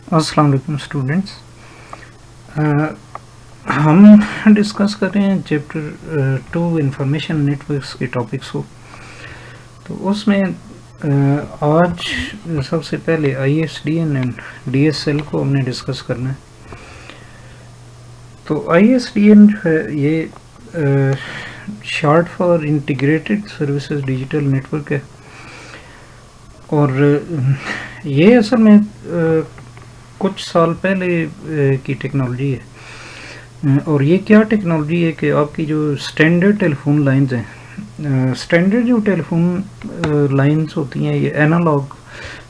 अस्सलाम वालेकुम स्टूडेंट्स। हम डिस्कस कर रहे हैं चैप्टर 2 इंफॉर्मेशन नेटवर्क्स के टॉपिक्स को। तो उसमें आज सबसे पहले ISDN एंड DSL को हमने डिस्कस करना है। तो ISDN जो है ये short for integrated services digital network है, और ये असल में कुछ साल पहले की टेक्नोलॉजी है। और ये क्या टेक्नोलॉजी है कि आपकी जो स्टैंडर्ड टेलीफोन लाइंस हैं, स्टैंडर्ड जो टेलीफोन लाइंस होती हैं, ये एनालॉग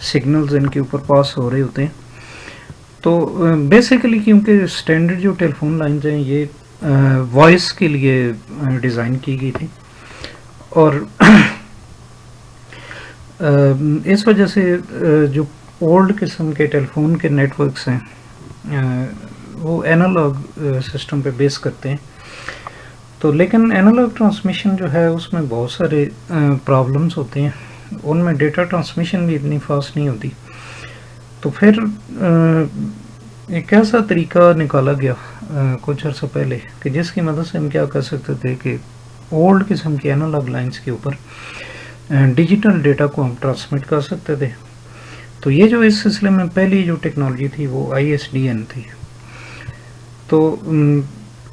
सिग्नल्स इनके ऊपर पास हो रहे होते हैं। तो बेसिकली क्योंकि स्टैंडर्ड जो टेलीफोन लाइंस हैं ये वॉइस के लिए डिज़ाइन की गई थी, और इस वजह से जो ओल्ड किस्म के टेलीफोन के नेटवर्क्स हैं वो एनालॉग सिस्टम पे बेस करते हैं। तो लेकिन एनालॉग ट्रांसमिशन जो है उसमें बहुत सारे प्रॉब्लम्स होते हैं, उनमें डेटा ट्रांसमिशन भी इतनी फास्ट नहीं होती। तो फिर एक ऐसा तरीका निकाला गया कुछ अर्सा पहले कि जिसकी मदद से हम क्या कर सकते थे कि ओल्ड किस्म के एनालॉग लाइंस के ऊपर डिजिटल डेटा को हम ट्रांसमिट कर सकते थे। तो ये जो इस सिलसिले में पहली जो टेक्नोलॉजी थी वो ISDN थी। तो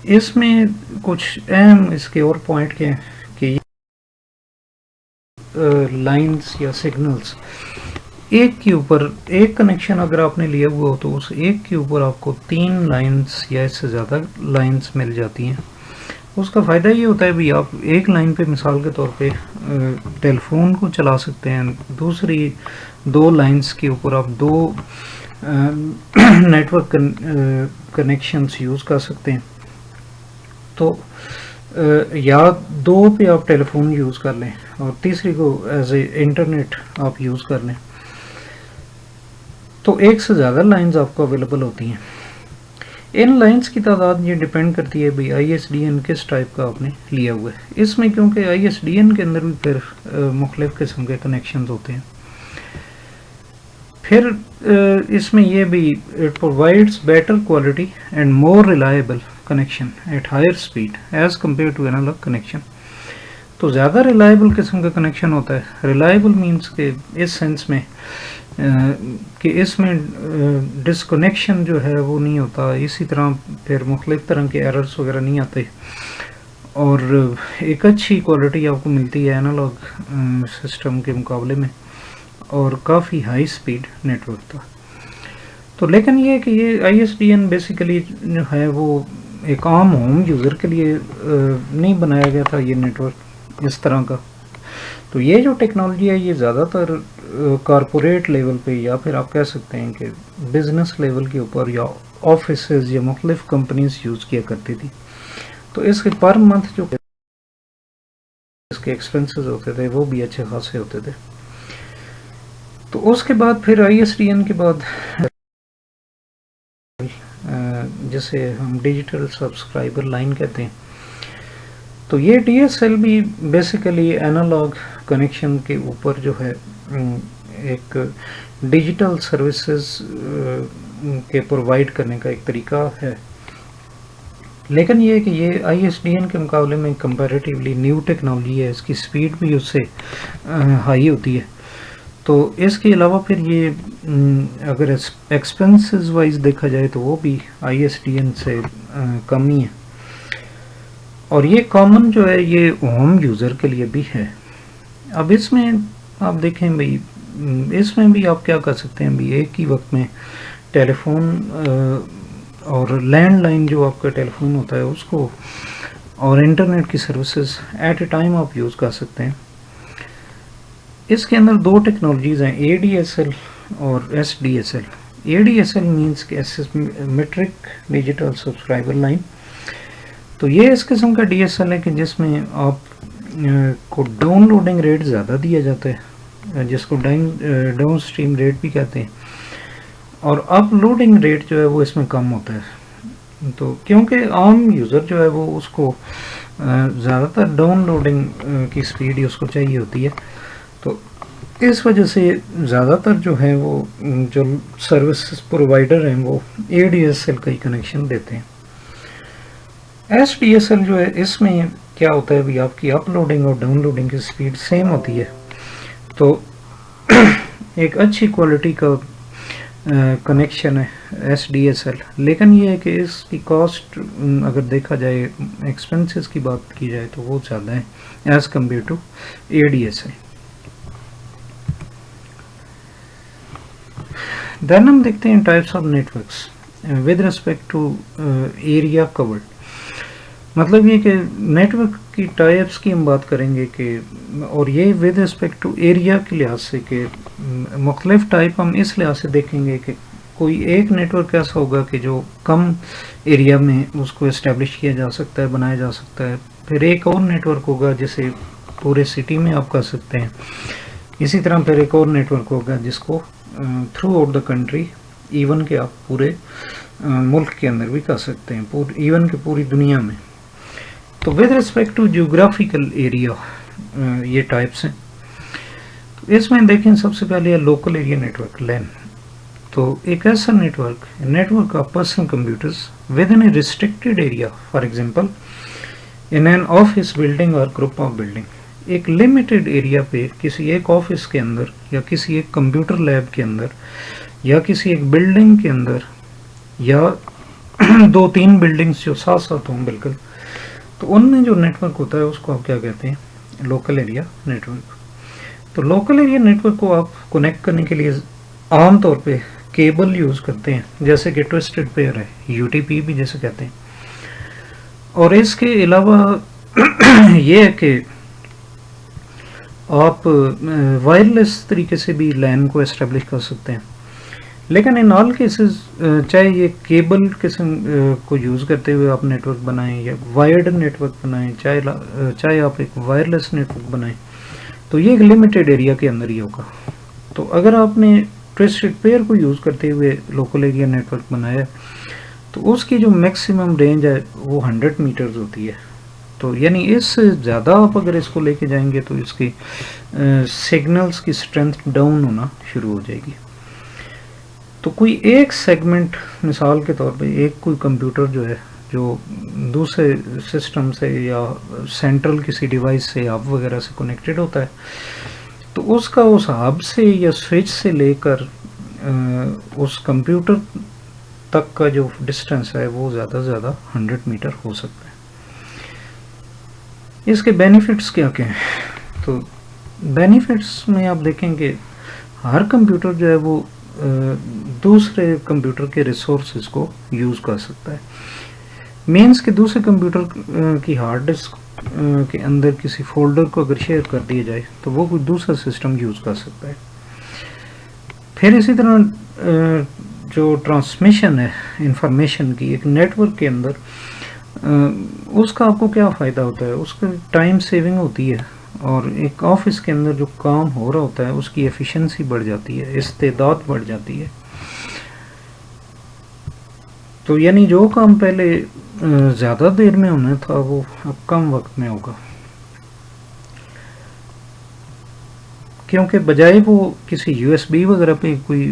इसमें कुछ अहम इसके और पॉइंट के हैं कि लाइंस या सिग्नल्स एक के ऊपर एक कनेक्शन अगर आपने लिया हुआ हो तो उस एक के ऊपर आपको 3 लाइंस या इससे ज़्यादा लाइंस मिल जाती हैं। उसका फ़ायदा ये होता है भी आप एक लाइन पे मिसाल के तौर पे टेलीफोन को चला सकते हैं, दूसरी 2 लाइंस के ऊपर आप 2 नेटवर्क कनेक्शंस यूज़ कर सकते हैं। तो या 2 पे आप टेलीफोन यूज़ कर लें और तीसरी को एज ए इंटरनेट आप यूज़ कर लें। तो एक से ज़्यादा लाइंस आपको अवेलेबल होती हैं। इन लाइंस की तादाद ये डिपेंड करती है भाई ISDN किस टाइप का आपने लिया हुआ है। इसमें क्योंकि ISDN के अंदर भी फिर मुख्तलिफ किस्म के कनेक्शंस होते हैं। फिर इसमें ये भी it provides better quality and more reliable connection at higher speed as compare to analog connection. तो ज़्यादा रिलायबल किस्म का कनेक्शन होता है। रिलायबल मीन्स के इस सेंस में कि इसमें डिसकनेक्शन जो है वो नहीं होता, इसी तरह फिर मुख्तलिफ तरह के एरर्स वगैरह नहीं आते, और एक अच्छी क्वालिटी आपको मिलती है एनालॉग सिस्टम के मुकाबले में, और काफ़ी हाई स्पीड नेटवर्क था। तो लेकिन ये कि ये ISDN बेसिकली जो है वो एक आम होम यूज़र के लिए नहीं बनाया गया था ये नेटवर्क इस तरह का। तो ये जो टेक्नोलॉजी है ये ज़्यादातर कॉरपोरेट लेवल पे या फिर आप कह सकते हैं कि बिज़नेस लेवल के ऊपर या ऑफिसेज या मुख्तलिफ कंपनीज यूज़ किया करती थी। तो इसके पर मंथ जो इसके एक्सपेंसेस होते थे वो भी अच्छे खासे होते थे। तो उसके बाद फिर ISDN के बाद जिसे हम डिजिटल सब्सक्राइबर लाइन कहते हैं, तो ये DSL भी बेसिकली एनालॉग कनेक्शन के ऊपर जो है एक डिजिटल सर्विसेज के प्रोवाइड करने का एक तरीका है। लेकिन ये कि ये ISDN के मुकाबले में कंपैरेटिवली न्यू टेक्नोलॉजी है, इसकी स्पीड भी उससे हाई होती है। तो इसके अलावा फिर ये अगर एक्सपेंसेस वाइज देखा जाए तो वो भी ISDN से कम ही है, और ये कॉमन जो है ये होम यूज़र के लिए भी है। अब इसमें आप देखें भाई, इसमें भी आप क्या कर सकते हैं भाई, एक ही वक्त में टेलीफोन और लैंडलाइन जो आपका टेलीफोन होता है उसको और इंटरनेट की सर्विसेज एट ए टाइम आप यूज़ कर सकते हैं। इसके अंदर 2 टेक्नोलॉजीज़ हैं, ADSL और SDSL। ADSL मीन्स कि एसिमेट्रिक डिजिटल सब्सक्राइबर लाइन। तो ये इस किस्म का DSL है कि जिसमें आप को डाउनलोडिंग रेट ज़्यादा दिया जाता है, जिसको डाउन स्ट्रीम रेट भी कहते हैं, और अपलोडिंग रेट जो है वो इसमें कम होता है। तो क्योंकि आम यूज़र जो है वो उसको ज़्यादातर डाउनलोडिंग की स्पीड ही उसको चाहिए होती है, तो इस वजह से ज़्यादातर जो है वो जो सर्विस प्रोवाइडर हैं वो ADSL का ही कनेक्शन देते हैं। SDSL जो है इसमें क्या होता है भी, आपकी अपलोडिंग और डाउनलोडिंग की स्पीड सेम होती है, तो एक अच्छी क्वालिटी का कनेक्शन है SDSL। लेकिन ये है कि इसकी कॉस्ट अगर देखा जाए, एक्सपेंसेस की बात की जाए तो वो ज़्यादा है as compare to ADSL। Then हम देखते हैं types of networks with respect to area covered. मतलब ये कि नेटवर्क की टाइप्स की हम बात करेंगे कि, और ये विद रिस्पेक्ट टू एरिया के लिहाज से कि मुख्तलिफ टाइप हम इस लिहाज से देखेंगे कि कोई एक नेटवर्क ऐसा होगा कि जो कम एरिया में उसको इस्टेब्लिश किया जा सकता है, बनाया जा सकता है। फिर एक और नेटवर्क होगा जिसे पूरे सिटी में आप कर सकते हैं। इसी तरह फिर एक और नेटवर्क होगा जिसको through out the country, even के आप पूरे मुल्क के अंदर भी कर सकते हैं, इवन के पूरी दुनिया में। तो with respect to geographical area ये टाइप्स हैं। तो इसमें देखें सबसे पहले है लोकल एरिया नेटवर्क LAN। तो एक ऐसा network of personal computers with in A restricted area, for example in an office building और ग्रुप ऑफ बिल्डिंग। एक लिमिटेड एरिया पे किसी एक ऑफिस के अंदर या किसी एक कंप्यूटर लैब के अंदर या किसी एक बिल्डिंग के अंदर या 2-3 बिल्डिंग्स जो साथ साथ हों बिल्कुल, तो उनमें जो नेटवर्क होता है उसको आप क्या कहते हैं, लोकल एरिया नेटवर्क। तो लोकल एरिया नेटवर्क को आप कनेक्ट करने के लिए आमतौर पे केबल यूज़ करते हैं, जैसे कि ट्विस्टेड पेयर है, UTP भी जैसे कहते हैं। और इसके अलावा ये है कि आप वायरलेस तरीके से भी LAN को एस्टेब्लिश कर सकते हैं। लेकिन इन ऑल केसेस, चाहे ये केबल किस्म को यूज़ करते हुए आप नेटवर्क बनाएं या वायर्ड नेटवर्क बनाएं, चाहे आप एक वायरलेस नेटवर्क बनाएं, तो ये एक लिमिटेड एरिया के अंदर ही होगा। तो अगर आपने ट्विस्टेड पेयर को यूज़ करते हुए लोकल एरिया नेटवर्क बनाया तो उसकी जो मैक्सिमम रेंज है वो 100 मीटर्स होती है। तो यानी इससे ज़्यादा आप अगर इसको लेके जाएंगे तो इसकी सिग्नल्स की स्ट्रेंथ डाउन होना शुरू हो जाएगी। तो कोई एक सेगमेंट, मिसाल के तौर पे एक कोई कंप्यूटर जो है जो दूसरे सिस्टम से या सेंट्रल किसी डिवाइस से हब वगैरह से कनेक्टेड होता है, तो उसका उस हब से या स्विच से लेकर उस कंप्यूटर तक का जो डिस्टेंस है वो ज़्यादा से ज़्यादा 100 मीटर हो सकता है। इसके बेनिफिट्स क्या क्या हैं? तो बेनिफिट्स में आप देखेंगे हर कंप्यूटर जो है वो दूसरे कंप्यूटर के रिसोर्सेज को यूज़ कर सकता है। मीन्स के दूसरे कंप्यूटर की हार्ड डिस्क के अंदर किसी फोल्डर को अगर शेयर कर दिया जाए तो वो कोई दूसरा सिस्टम यूज़ कर सकता है। फिर इसी तरह जो ट्रांसमिशन है इंफॉर्मेशन की एक नेटवर्क के अंदर, उसका आपको क्या फ़ायदा होता है, उसका टाइम सेविंग होती है और एक ऑफिस के अंदर जो काम हो रहा होता है उसकी एफिशिएंसी बढ़ जाती है, इस्तेदाद बढ़ जाती है। तो यानी जो काम पहले ज़्यादा देर में होना था वो अब कम वक्त में होगा, क्योंकि बजाय वो किसी USB वगैरह पे कोई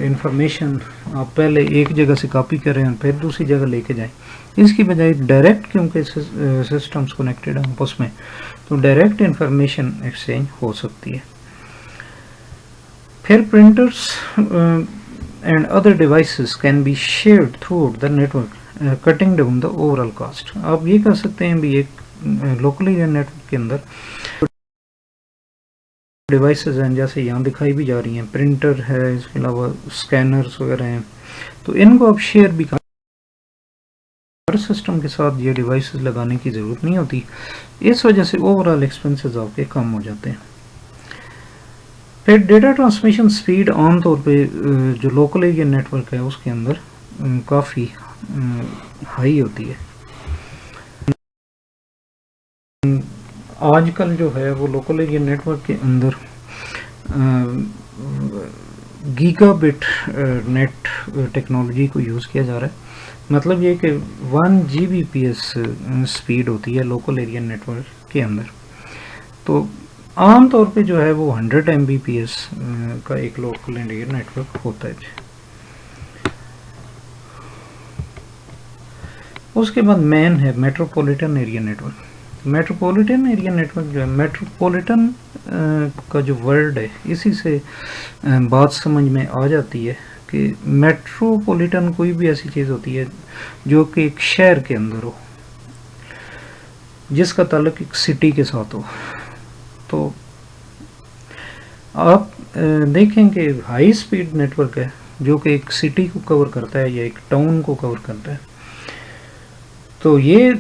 इंफॉर्मेशन आप पहले एक जगह से कॉपी करें और फिर दूसरी जगह लेके जाएं, इसकी बजाय डायरेक्ट, क्योंकि सिस्टम्स कनेक्टेड हैं आपस में, तो डायरेक्ट इंफॉर्मेशन एक्सचेंज हो सकती है। फिर printers and other devices can be shared through out the network cutting down the overall cost. आप ये कर सकते हैं भी एक लोकल एरिया नेटवर्क के अंदर डिवाइसेस हैं, जैसे यहाँ दिखाई भी जा रही हैं, प्रिंटर है, इसके अलावा स्कैनर्स वगैरह हैं, तो इनको आप शेयर भी कर, हर सिस्टम के साथ ये डिवाइसेस लगाने की ज़रूरत नहीं होती। इस वजह से ओवरऑल एक्सपेंसेस आपके कम हो जाते हैं। फिर डेटा ट्रांसमिशन स्पीड आमतौर पे जो लोकल एरिया नेटवर्क है उसके अंदर काफ़ी हाई होती है। आजकल जो है वो लोकल एरिया नेटवर्क के अंदर गीगाबिट नेट टेक्नोलॉजी को यूज़ किया जा रहा है। मतलब ये कि 1 Gbps स्पीड होती है लोकल एरिया नेटवर्क के अंदर। तो आम तौर पे जो है वो 100 Mbps का एक लोकल एरिया नेटवर्क होता है। उसके बाद मेन है metropolitan area network. Metropolitan area network जो है, मेट्रोपॉलिटन का जो वर्ड है इसी से बात समझ में आ जाती है कि मेट्रोपॉलिटन कोई भी ऐसी चीज़ होती है जो कि एक शहर के अंदर हो, जिसका ताल्लुक एक सिटी के साथ हो। तो आप देखें कि हाई स्पीड नेटवर्क है जो कि एक सिटी को कवर करता है या एक टाउन को कवर करता है। तो ये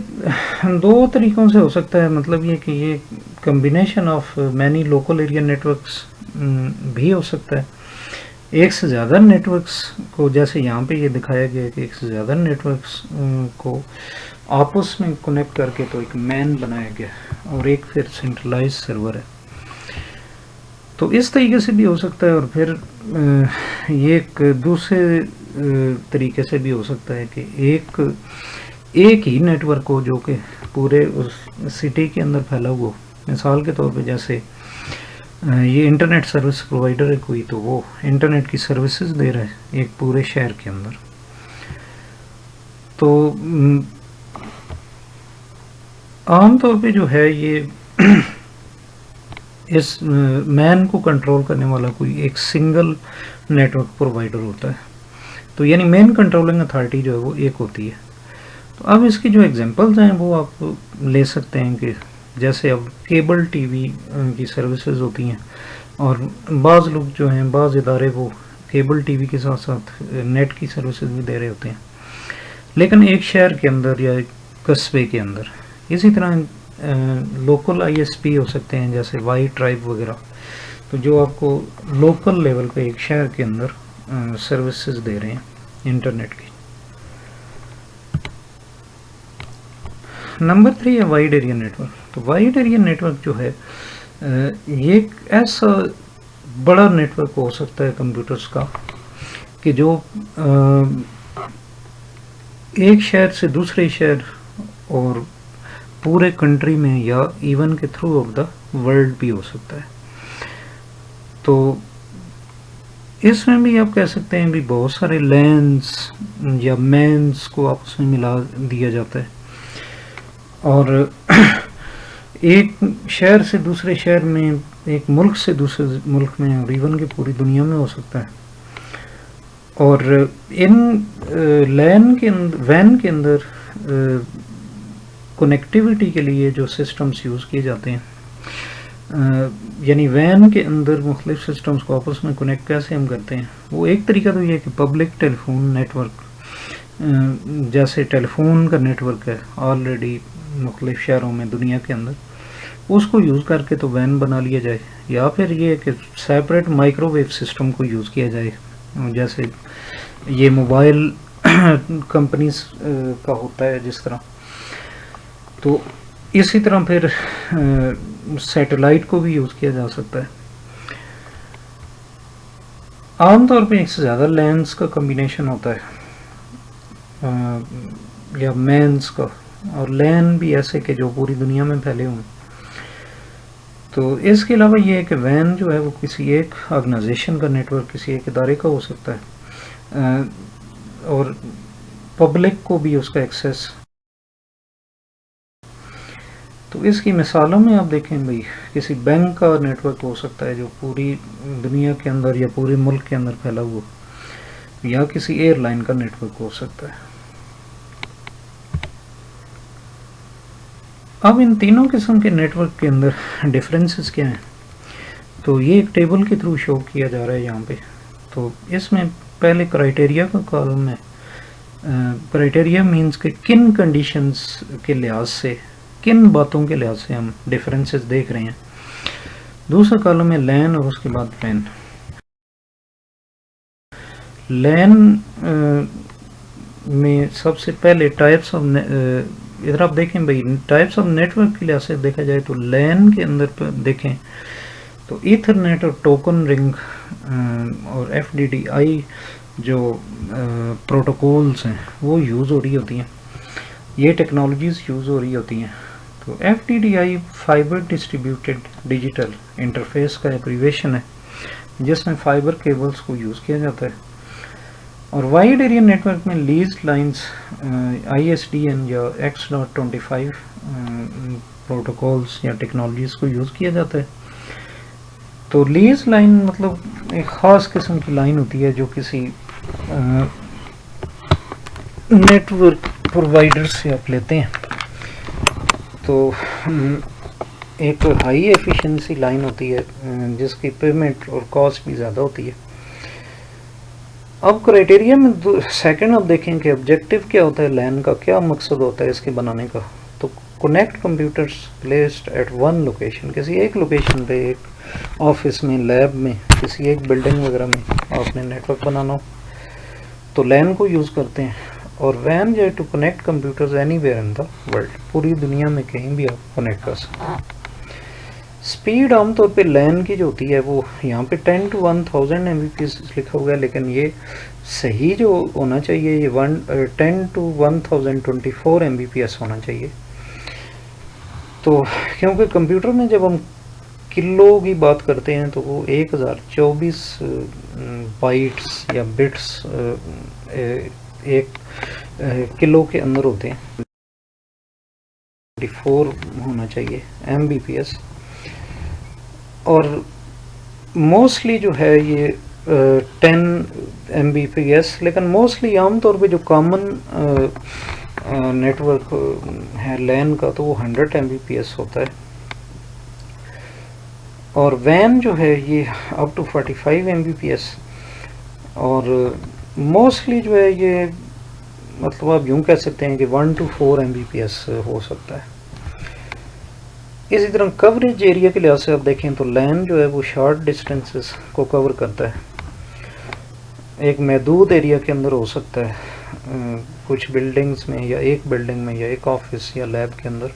दो तरीक़ों से हो सकता है, मतलब ये कि ये combination of many local area networks भी हो सकता है। एक से ज़्यादा नेटवर्क्स को, जैसे यहाँ पे ये दिखाया गया है कि एक से ज़्यादा नेटवर्क्स को आपस में कनेक्ट करके तो एक मैन बनाया गया और एक फिर सेंट्रलाइज सर्वर है। तो इस तरीके से भी हो सकता है। और फिर ये एक दूसरे तरीके से भी हो सकता है कि एक ही नेटवर्क हो जो कि पूरे उस सिटी के अंदर फैला हुआ हो। मिसाल के तौर पे जैसे ये इंटरनेट सर्विस प्रोवाइडर है कोई, तो वो इंटरनेट की सर्विसेज दे रहा है एक पूरे शहर के अंदर। तो आम तौर पे जो है ये इस मैन को कंट्रोल करने वाला कोई एक सिंगल नेटवर्क प्रोवाइडर होता है। तो यानी मेन कंट्रोलिंग अथॉरिटी जो है वो एक होती है। तो अब इसकी जो एग्जांपल्स हैं वो आप ले सकते हैं कि जैसे अब केबल टीवी की सर्विसेज होती हैं, और बाज़ लोग जो हैं, बाज़ इदारे वो केबल टीवी के साथ साथ नेट की सर्विसेज भी दे रहे होते हैं, लेकिन एक शहर के अंदर या एक कस्बे के अंदर। इसी तरह लोकल आईएसपी हो सकते हैं जैसे वाई ट्राइब वगैरह, तो जो आपको लोकल लेवल पे एक शहर के अंदर सर्विसेज दे रहे हैं इंटरनेट की। नंबर 3 है वाइड एरिया नेटवर्क। तो वाइड एरिया नेटवर्क जो है ये एक ऐसा बड़ा नेटवर्क हो सकता है कंप्यूटर्स का कि जो एक शहर से दूसरे शहर और पूरे कंट्री में या इवन के थ्रू ऑफ द वर्ल्ड भी हो सकता है। तो इसमें भी आप कह सकते हैं भी बहुत सारे लैंस या मैन्स को आपस में मिला दिया जाता है, और एक शहर से दूसरे शहर में, एक मुल्क से दूसरे मुल्क में, और इवन की पूरी दुनिया में हो सकता है। और इन वैन के अंदर कनेक्टिविटी के लिए जो सिस्टम्स यूज़ किए जाते हैं, यानी वैन के अंदर मुख्तलिफ सिस्टम्स को आपस में कनेक्ट कैसे हम करते हैं, वो एक तरीका तो ये है कि पब्लिक टेलीफोन नेटवर्क, जैसे टेलीफोन का नेटवर्क है ऑलरेडी मुख्तलिफ शहरों में दुनिया के अंदर, उसको यूज़ करके तो वैन बना लिया जाए, या फिर ये कि सेपरेट माइक्रोवेव सिस्टम को यूज़ किया जाए, जैसे ये मोबाइल कंपनीज का होता है जिस तरह। तो इसी तरह फिर सैटेलाइट को भी यूज़ किया जा सकता है। आमतौर पे एक से ज़्यादा लैंस का कम्बिनेशन होता है या मैन्स का, और लैन भी ऐसे कि जो पूरी दुनिया में फैले हुए। तो इसके अलावा ये है कि वैन जो है वो किसी एक ऑर्गेनाइजेशन का नेटवर्क, किसी एक इदारे का हो सकता है, और पब्लिक को भी उसका एक्सेस। तो इसकी मिसालों में आप देखें भाई, किसी बैंक का नेटवर्क हो सकता है जो पूरी दुनिया के अंदर या पूरे मुल्क के अंदर फैला हुआ, या किसी एयरलाइन का नेटवर्क हो सकता है। अब इन तीनों किस्म के नेटवर्क के अंदर डिफरेंसेस क्या हैं, तो ये एक टेबल के थ्रू शो किया जा रहा है यहाँ पे। तो इसमें पहले क्राइटेरिया का कॉलम है। क्राइटेरिया मींस के किन कंडीशंस के लिहाज से, किन बातों के लिहाज से हम डिफरेंसेस देख रहे हैं। दूसरा कॉलम है लैन, और उसके बाद वैन। लैन में सबसे पहले टाइप्स ऑफ, इधर आप देखें भाई, टाइप्स ऑफ नेटवर्क के लिहाज से देखा जाए तो लैन के अंदर पर देखें तो ईथरनेट और टोकन रिंग और FDDI जो प्रोटोकॉल्स हैं वो यूज़ हो रही होती हैं, ये टेक्नोलॉजीज़ यूज़ हो रही होती हैं। तो FDDI fibre distributed digital interface का एब्रीवेशन है जिसमें फाइबर केबल्स को यूज़ किया जाता है। और वाइड एरिया नेटवर्क में लीज लाइंस ISDN या X.25 प्रोटोकॉल्स या टेक्नोलॉजीज को यूज़ किया जाता है। तो लीज लाइन मतलब एक ख़ास किस्म की लाइन होती है जो किसी नेटवर्क प्रोवाइडर से आप लेते हैं। तो एक हाई एफिशिएंसी लाइन होती है जिसकी पेमेंट और कॉस्ट भी ज़्यादा होती है। अब क्राइटेरिया में सेकंड आप देखें कि ऑब्जेक्टिव क्या होता है, लैन का क्या मकसद होता है इसके बनाने का। तो connect computers placed at one location, किसी एक लोकेशन पे, एक ऑफिस में, लैब में, किसी एक बिल्डिंग वगैरह में आपने नेटवर्क बनाना हो तो लैन को यूज़ करते हैं। और वैन जो है to connect computers anywhere in the world, पूरी दुनिया में कहीं भी आप कनेक्ट कर सकते हैं। स्पीड आमतौर पे लैन की जो होती है वो यहाँ पे 10 to 1000 Mbps लिखा हुआ है, लेकिन ये सही जो होना चाहिए ये 10 to 1024 Mbps होना चाहिए। तो क्योंकि कंप्यूटर में जब हम किलो की बात करते हैं तो वो 1024 बाइट्स या बिट्स एक किलो के अंदर होते हैं। 24 होना चाहिए Mbps। और मोस्टली जो है ये 10 Mbps, लेकिन मोस्टली आमतौर पे जो कॉमन नेटवर्क है लैन का तो वो 100 Mbps होता है। और वैन जो है ये अप टू 45 Mbps। और मोस्टली जो है ये मतलब आप यूँ कह सकते हैं कि 1 to 4 Mbps हो सकता है। इसी तरह कवरेज एरिया के लिहाज से आप देखें तो लैन जो है वो शॉर्ट डिस्टेंसेस को कवर करता है, एक महदूद एरिया के अंदर हो सकता है, कुछ बिल्डिंग्स में या एक बिल्डिंग में या एक ऑफिस या लैब के अंदर,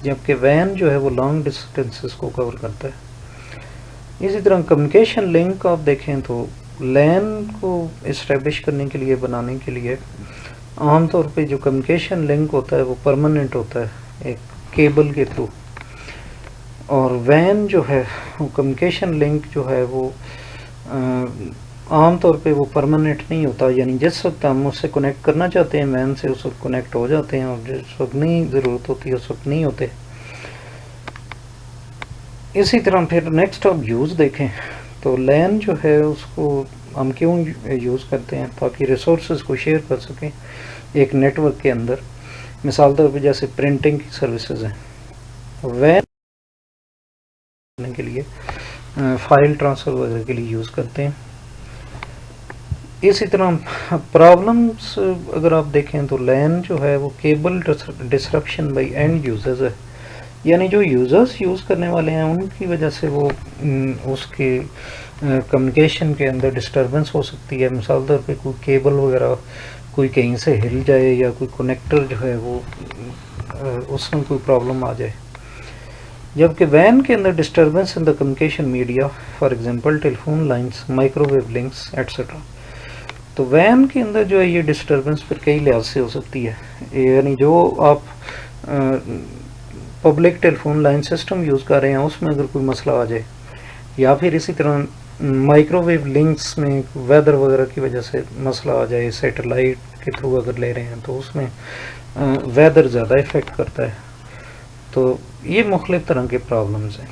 जबकि वैन जो है वो लॉन्ग डिस्टेंसेस को कवर करता है। इसी तरह कम्युनिकेशन लिंक आप देखें तो लैन को इस्टेब्लिश करने के लिए, बनाने के लिए आमतौर पे जो कम्युनिकेशन लिंक होता है वो परमानेंट होता है एक केबल के थ्रू। और वैन जो है वो कम्युनिकेशन लिंक जो है वो आमतौर पे वो परमानेंट नहीं होता, यानी जिस वक्त हम उससे कनेक्ट करना चाहते हैं वैन से उस वक्त कनेक्ट हो जाते हैं और जिस वक्त नहीं ज़रूरत होती है उस वक्त नहीं होते। इसी तरह फिर नेक्स्ट आप यूज़ देखें तो लैन जो है उसको हम क्यों यूज़ करते हैं, ताकि रिसोर्सेज को शेयर कर सकें एक नेटवर्क के अंदर। मिसाल तौर पे जैसे प्रिंटिंग की सर्विसेज हैं, वैन के लिए फाइल ट्रांसफ़र वगैरह के लिए यूज़ करते हैं। इसी तरह प्रॉब्लम्स अगर आप देखें तो लैन जो है वो cable disruption by end users है, यानी जो यूज़र्स यूज़ करने वाले हैं उनकी वजह से वो उसके कम्युनिकेशन के अंदर डिस्टर्बेंस हो सकती है। मिसाल तौर पे कोई केबल वगैरह कोई कहीं से हिल जाए या कोई कनेक्टर जो है वो उसमें कोई प्रॉब्लम आ जाए। जबकि वैन के अंदर disturbance in the communication media, for example telephone lines, microwave links etcetera, तो वैन के अंदर जो है ये डिस्टर्बेंस फिर कई लिहाज से हो सकती है। यानी जो आप public telephone line system use कर रहे हैं उसमें अगर कोई मसला आ जाए, या फिर इसी तरह माइक्रोवेव लिंक्स में वेदर वगैरह की वजह से मसला आ जाए, सैटेलाइट के थ्रू अगर ले रहे हैं तो उसमें वेदर ज़्यादा इफ़ेक्ट करता है। तो ये मुख्तलिफ़ तरह के प्रॉब्लम्स हैं।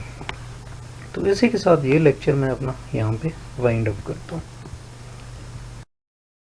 तो इसी के साथ ये लेक्चर मैं अपना यहाँ पे वाइंड अप करता हूँ।